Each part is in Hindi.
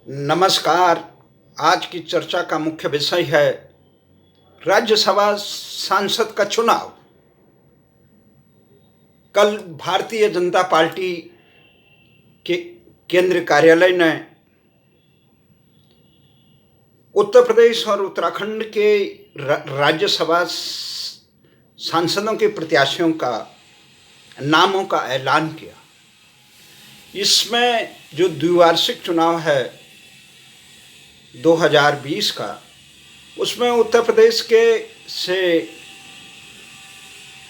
नमस्कार। आज की चर्चा का मुख्य विषय है राज्यसभा सांसद का चुनाव। कल भारतीय जनता पार्टी के केंद्रीय कार्यालय ने उत्तर प्रदेश और उत्तराखंड के राज्यसभा सांसदों के प्रत्याशियों का नामों का ऐलान किया। इसमें जो द्विवार्षिक चुनाव है 2020 का, उसमें उत्तर प्रदेश के से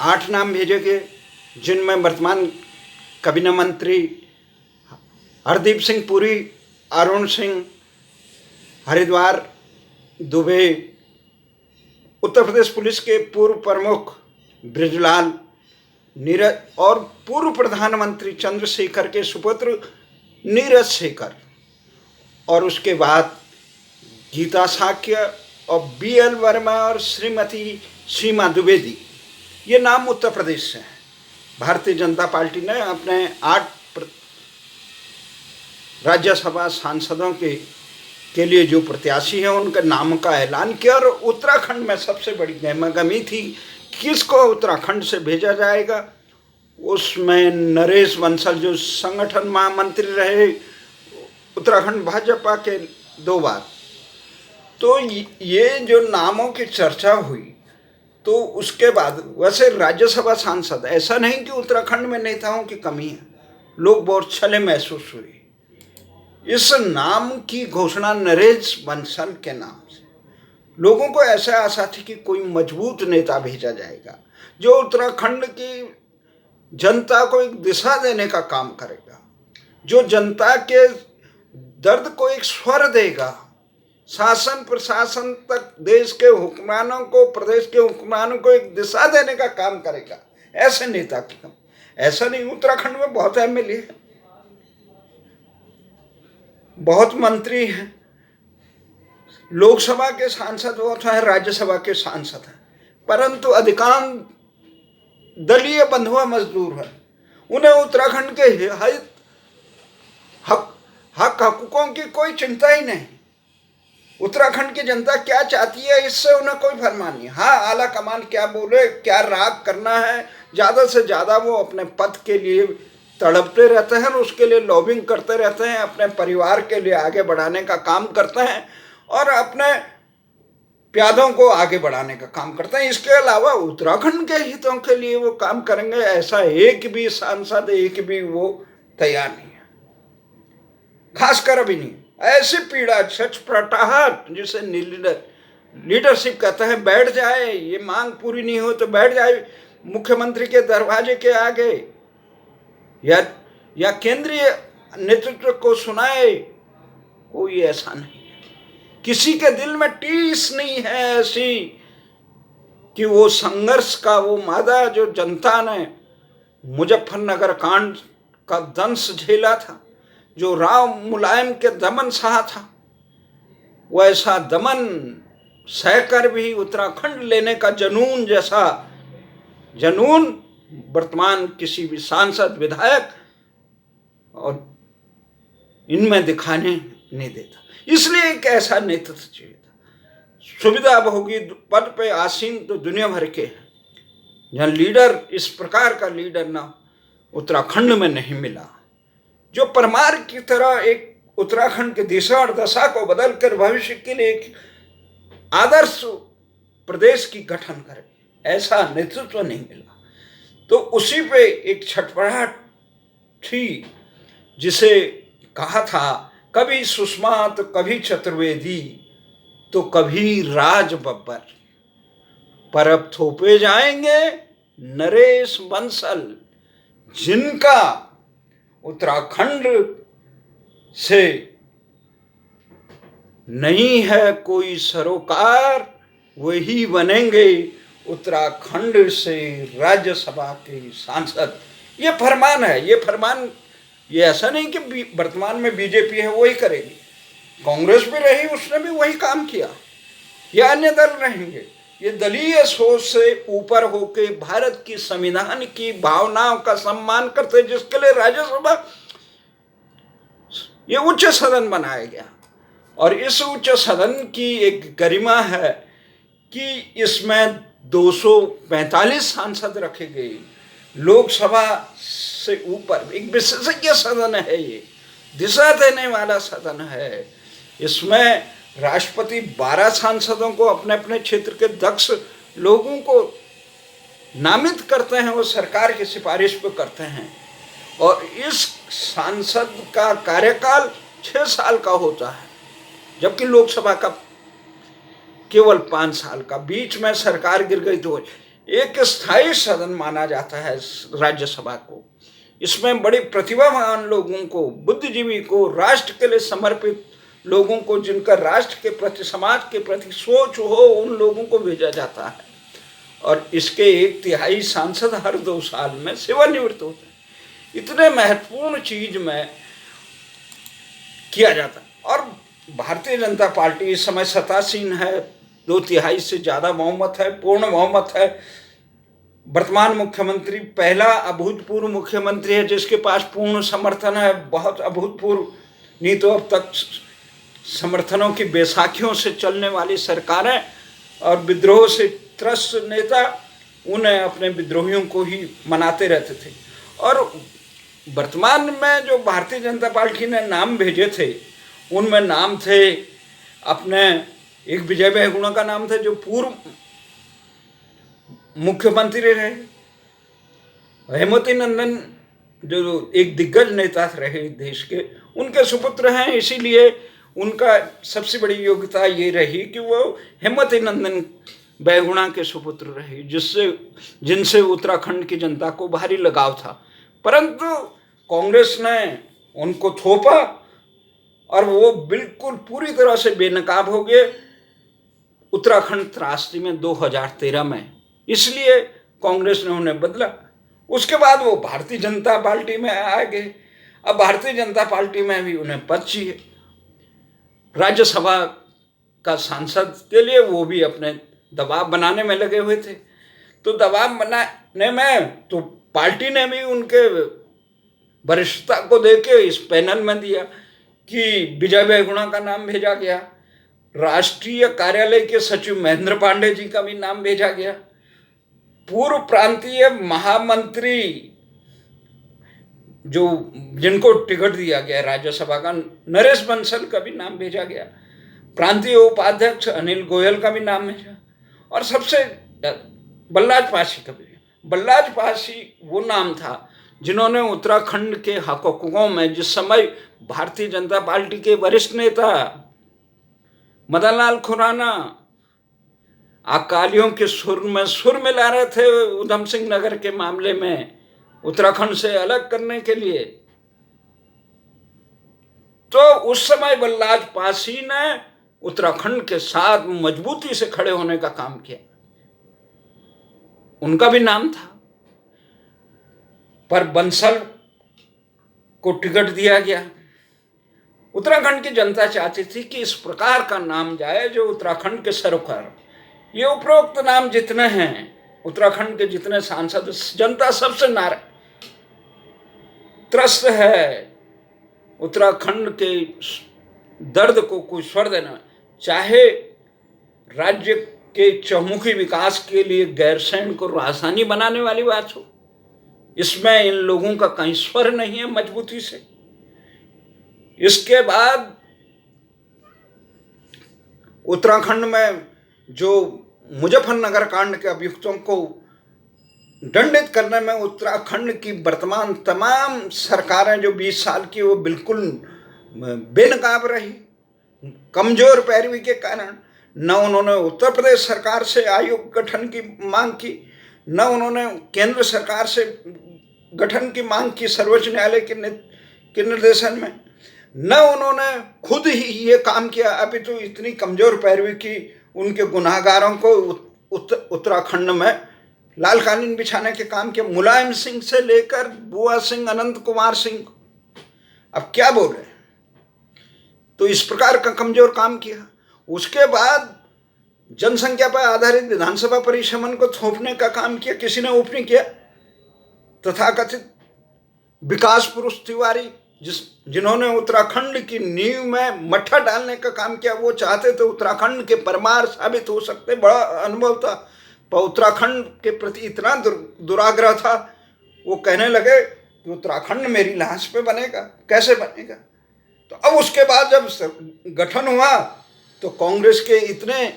8 नाम भेजे गए, जिनमें वर्तमान कैबिनेट मंत्री हरदीप सिंह पुरी, अरुण सिंह, हरिद्वार दुबे, उत्तर प्रदेश पुलिस के पूर्व प्रमुख बृजलाल, नीरज और पूर्व प्रधानमंत्री चंद्रशेखर के सुपुत्र नीरज शेखर, और उसके बाद गीता साक्य और BL वर्मा और श्रीमती सीमा द्विवेदी, ये नाम उत्तर प्रदेश से हैं। भारतीय जनता पार्टी ने अपने 8 राज्यसभा सांसदों के लिए जो प्रत्याशी हैं उनके नाम का ऐलान किया। और उत्तराखंड में सबसे बड़ी गहमागहमी थी किसको उत्तराखंड से भेजा जाएगा। उसमें नरेश बंसल, जो संगठन महामंत्री रहे उत्तराखंड भाजपा के 2 बार, तो ये जो नामों की चर्चा हुई, तो उसके बाद वैसे राज्यसभा सांसद, ऐसा नहीं कि उत्तराखंड में नेताओं की कमी है, लोग बहुत छले महसूस हुए। इस नाम की घोषणा नरेश बंसल के नाम से लोगों को ऐसा आशा थी कि कोई मजबूत नेता भेजा जाएगा जो उत्तराखंड की जनता को एक दिशा देने का काम करेगा, जो जनता के दर्द को एक स्वर देगा, शासन प्रशासन तक देश के हुक्मरानों को, प्रदेश के हुक्मरानों को एक दिशा देने का काम करेगा। ऐसे नेता की कम, ऐसा नहीं। उत्तराखंड में बहुत MLA है, बहुत मंत्री हैं, लोकसभा के सांसद हो चाहे राज्यसभा के सांसद हैं, परंतु अधिकांश दलीय बंधुआ मजदूर हैं। उन्हें उत्तराखंड के हक हकूकों की कोई चिंता ही नहीं। उत्तराखंड की जनता क्या चाहती है, इससे उन्हें कोई फरमान नहीं। हाँ, आला कमान क्या बोले, क्या राग करना है, ज़्यादा से ज़्यादा वो अपने पद के लिए तड़पते रहते हैं और उसके लिए लॉबिंग करते रहते हैं, अपने परिवार के लिए आगे बढ़ाने का काम करते हैं और अपने प्यादों को आगे बढ़ाने का काम करते हैं। इसके अलावा उत्तराखंड के हितों के लिए वो काम करेंगे, ऐसा एक भी सांसद, एक भी वो तैयार नहीं है, खासकर अभी नहीं। ऐसी पीड़ा, छटपटाहट, जिसे लीडरशिप कहते हैं, बैठ जाए, ये मांग पूरी नहीं हो तो बैठ जाए मुख्यमंत्री के दरवाजे के आगे या केंद्रीय नेतृत्व को सुनाए, कोई ऐसा नहीं है। किसी के दिल में टीस नहीं है ऐसी कि वो संघर्ष का वो मादा जो जनता ने मुजफ्फरनगर कांड का दंश झेला था, जो राव मुलायम के दमन सहा था, वैसा दमन सहकर भी उत्तराखंड लेने का जनून, जैसा जनून वर्तमान किसी भी सांसद, विधायक और इनमें दिखाने नहीं देता। इसलिए एक ऐसा नेतृत्व चाहिए था। सुविधा भोगी पद पे आसीन तो दुनिया भर के हैं, जहाँ लीडर, इस प्रकार का लीडर ना उत्तराखंड में नहीं मिला, जो परमार की तरह एक उत्तराखंड के दिशा और दशा को बदलकर भविष्य के लिए एक आदर्श प्रदेश की गठन करे। ऐसा नेतृत्व नहीं मिला। तो उसी पे एक छटपटाहट थी, जिसे कहा था कभी सुषमा तो कभी चतुर्वेदी तो कभी राज बब्बर, पर अब थोपे जाएंगे नरेश बंसल, जिनका उत्तराखंड से नहीं है कोई सरोकार, वही बनेंगे उत्तराखंड से राज्यसभा के सांसद। ये फरमान है। ये फरमान, ये ऐसा नहीं कि वर्तमान में बीजेपी है वही करेगी, कांग्रेस भी रही, उसने भी वही काम किया, या अन्य दल रहेंगे। ये दलीय सोच से ऊपर होके भारत की संविधान की भावनाओं का सम्मान करते, जिसके लिए राज्यसभा ये उच्च सदन बनाया गया, और इस उच्च सदन की एक गरिमा है कि इसमें 245 सांसद रखे गए। लोकसभा से ऊपर एक विशेषज्ञ सदन है, ये दिशा देने वाला सदन है। इसमें राष्ट्रपति 12 सांसदों को अपने अपने क्षेत्र के दक्ष लोगों को नामित करते हैं, वो सरकार की सिफारिश पे करते हैं। और इस सांसद का कार्यकाल 6 साल का होता है, जबकि लोकसभा का केवल 5 साल का। बीच में सरकार गिर गई तो एक स्थायी सदन माना जाता है राज्यसभा को। इसमें बड़ी प्रतिभावान लोगों को, बुद्धिजीवी को, राष्ट्र के लिए समर्पित लोगों को, जिनका राष्ट्र के प्रति, समाज के प्रति सोच हो, उन लोगों को भेजा जाता है। और इसके 1/3 सांसद हर 2 साल में सेवानिवृत्त होते हैं। इतने महत्वपूर्ण चीज में किया जाता है। और भारतीय जनता पार्टी इस समय सत्तासीन है, 2/3 से ज्यादा बहुमत है, पूर्ण बहुमत है। वर्तमान मुख्यमंत्री पहला अभूतपूर्व मुख्यमंत्री है जिसके पास पूर्ण समर्थन है। बहुत अभूतपूर्व, नहीं तो अब तक समर्थनों की बैसाखियों से चलने वाली सरकारें और विद्रोह से त्रस्त नेता उन्हें अपने विद्रोहियों को ही मनाते रहते थे। और वर्तमान में जो भारतीय जनता पार्टी ने नाम भेजे थे, उनमें नाम थे अपने, एक विजय बहुगुणा का नाम था जो पूर्व मुख्यमंत्री रहे, हेमवती नंदन जो एक दिग्गज नेता रहे देश के, उनके सुपुत्र हैं। इसीलिए उनका सबसे बड़ी योग्यता ये रही कि वो हेमवती नंदन बहुगुणा के सुपुत्र रहे, जिनसे उत्तराखंड की जनता को भारी लगाव था। परंतु कांग्रेस ने उनको थोपा और वो बिल्कुल पूरी तरह से बेनकाब हो गए उत्तराखंड त्रासदी में 2013 में। इसलिए कांग्रेस ने उन्हें बदला। उसके बाद वो भारतीय जनता पार्टी में आ गए। अब भारतीय जनता पार्टी में भी उन्हें पद चाहिए। राज्यसभा का सांसद के लिए वो भी अपने दबाव बनाने में लगे हुए थे। तो दबाव बनाने में तो पार्टी ने भी उनके वरिष्ठता को देके इस पैनल में दिया कि विजय बहुगुणा का नाम भेजा गया, राष्ट्रीय कार्यालय के सचिव महेंद्र पांडे जी का भी नाम भेजा गया, पूर्व प्रांतीय महामंत्री जो जिनको टिकट दिया गया राज्यसभा का, नरेश बंसल का भी नाम भेजा गया, प्रांतीय उपाध्यक्ष अनिल गोयल का भी नाम भेजा, और सबसे बल्लाज पासी का भी। बल्लाज पासी वो नाम था जिन्होंने उत्तराखंड के हकों में, जिस समय भारतीय जनता पार्टी के वरिष्ठ नेता मदन लाल खुराना अकालियों के सुर मिला रहे थे उधम सिंह नगर के मामले में उत्तराखंड से अलग करने के लिए, तो उस समय बल्लाज पासी ने उत्तराखंड के साथ मजबूती से खड़े होने का काम किया। उनका भी नाम था, पर बंसल को टिकट दिया गया। उत्तराखंड की जनता चाहती थी कि इस प्रकार का नाम जाए जो उत्तराखंड के सरोकार। ये उपरोक्त नाम जितने हैं, उत्तराखंड के जितने सांसद, जनता सबसे त्रस्त है उत्तराखंड के दर्द को कोई स्वर देना। चाहे राज्य के चहुमुखी विकास के लिए गैरसैंण को राजधानी बनाने वाली बात हो, इसमें इन लोगों का कहीं स्वर नहीं है मजबूती से। इसके बाद उत्तराखंड में जो मुजफ्फरनगर कांड के अभियुक्तों को दंडित करने में उत्तराखंड की वर्तमान तमाम सरकारें जो 20 साल की, वो बिल्कुल बेनकाब रही। कमजोर पैरवी के कारण न उन्होंने उत्तर प्रदेश सरकार से आयोग गठन की मांग की, न उन्होंने केंद्र सरकार से गठन की मांग की सर्वोच्च न्यायालय के निर्देशन में, न उन्होंने खुद ही ये काम किया। अभी तो इतनी कमजोर पैरवी की उनके गुनाहगारों को उत्तराखंड में लाल कालीन बिछाने के काम किया, मुलायम सिंह से लेकर बुआ सिंह, अनंत कुमार सिंह। अब क्या बोल रहे हैं? तो इस प्रकार का कमजोर काम किया। उसके बाद जनसंख्या पर आधारित विधानसभा परिसमन को थोपने का काम किया। किसी ने ओपनिंग किया? तथाकथित विकास पुरुष तिवारी जिन्होंने उत्तराखंड की नींव में मट्ठा डालने का काम किया, वो चाहते थे उत्तराखंड के परमार साबित हो सकते, बड़ा अनुभव था, पर उत्तराखंड के प्रति इतना दुराग्रह था, वो कहने लगे कि उत्तराखंड मेरी लाश पे बनेगा, कैसे बनेगा। तो अब उसके बाद जब गठन हुआ तो कांग्रेस के इतने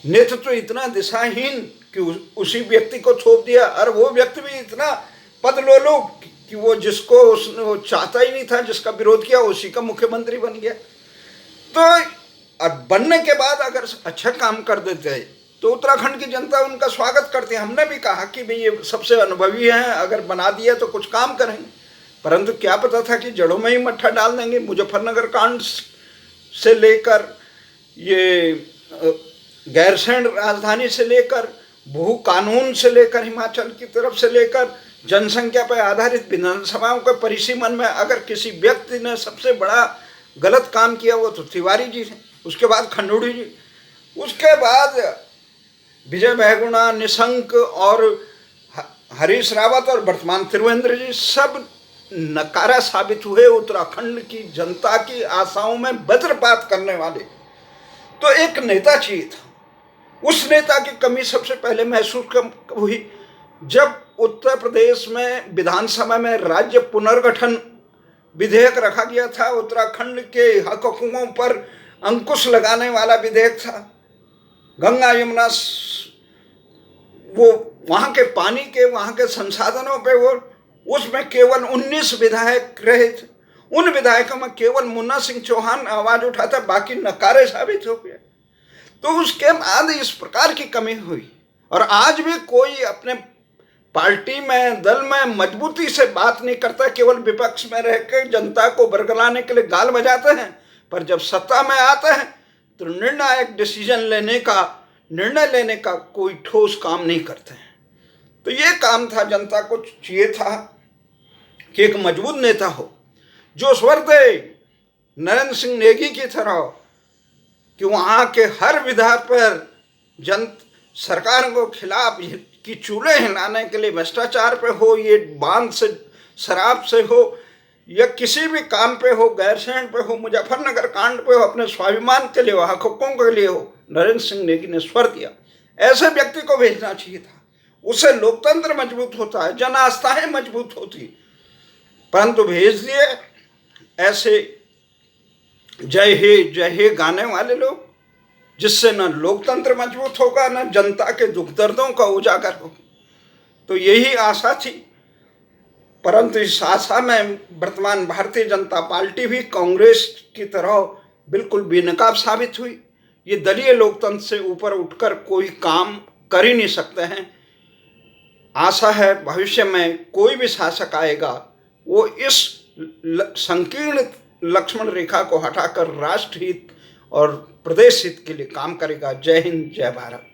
नेतृत्व इतना दिशाहीन कि उसी व्यक्ति को थोप दिया, और वो व्यक्ति भी इतना पदलोलुप कि वो जिसको उसने वो चाहता ही नहीं था, जिसका विरोध किया, उसी का मुख्यमंत्री बन गया। तो अब बनने के बाद अगर अच्छा काम कर देते तो उत्तराखंड की जनता उनका स्वागत करती है। हमने भी कहा कि भाई ये सबसे अनुभवी हैं, अगर बना दिया तो कुछ काम करेंगे, परंतु क्या पता था कि जड़ों में ही मट्ठा डाल देंगे। मुजफ्फरनगर कांड से लेकर ये गैरसैंण राजधानी से लेकर भू कानून से लेकर हिमाचल की तरफ से लेकर जनसंख्या पर आधारित विधानसभाओं के परिसीमन में अगर किसी व्यक्ति ने सबसे बड़ा गलत काम किया वो तो तिवारी जी हैं, उसके बाद खंडूड़ी जी, उसके बाद विजय बहुगुणा, निशंक और हरीश रावत और वर्तमान त्रिवेंद्र जी सब नकारा साबित हुए उत्तराखंड की जनता की आशाओं में वज्रपात करने वाले। तो एक नेता चाहिए था, उस नेता की कमी सबसे पहले महसूस हुई जब उत्तर प्रदेश में विधानसभा में राज्य पुनर्गठन विधेयक रखा गया था। उत्तराखंड के हकों पर अंकुश लगाने वाला विधेयक था। गंगा यमुना वो वहाँ के पानी के वहाँ के संसाधनों पे वो उसमें केवल 19 विधायक रहे थे। उन विधायकों में केवल मुन्ना सिंह चौहान आवाज उठाता, बाकी नकारे साबित हो गए। तो उसके बाद इस प्रकार की कमी हुई, और आज भी कोई अपने पार्टी में दल में मजबूती से बात नहीं करता, केवल विपक्ष में रहकर जनता को बरगलाने के लिए गाल बजाते हैं, पर जब सत्ता में आते हैं तो निर्णायक निर्णय लेने का कोई ठोस काम नहीं करते हैं। तो ये काम था, जनता को चाहिए था कि एक मजबूत नेता हो जो स्वर दे नरेंद्र सिंह नेगी की तरह, कि वहाँ के हर विधा पर सरकार को खिलाफ कि चूल्हे हिलाने के लिए भ्रष्टाचार पे हो, ये बांध से शराब से हो, या किसी भी काम पे हो, गैरसैंण पे हो, मुजफ्फरनगर कांड पे हो, अपने स्वाभिमान के लिए हो, हकों के लिए हो, नरेंद्र सिंह नेगी ने स्वर दिया। ऐसे व्यक्ति को भेजना चाहिए था, उससे लोकतंत्र मजबूत होता है, जन आस्थाएं मजबूत होती, परंतु भेज दिए ऐसे जय हे गाने वाले लोग, जिससे न लोकतंत्र मजबूत होगा न जनता के दुख दर्दों का उजागर होगा। तो यही आशा थी, परंतु इस आशा में वर्तमान भारतीय जनता पार्टी भी कांग्रेस की तरह बिल्कुल बेनकाब साबित हुई। ये दलीय लोकतंत्र से ऊपर उठकर कोई काम कर ही नहीं सकते हैं। आशा है भविष्य में कोई भी शासक आएगा वो इस संकीर्ण लक्ष्मण रेखा को हटाकर राष्ट्र हित और प्रदेश हित के लिए काम करेगा। जय हिंद, जय भारत।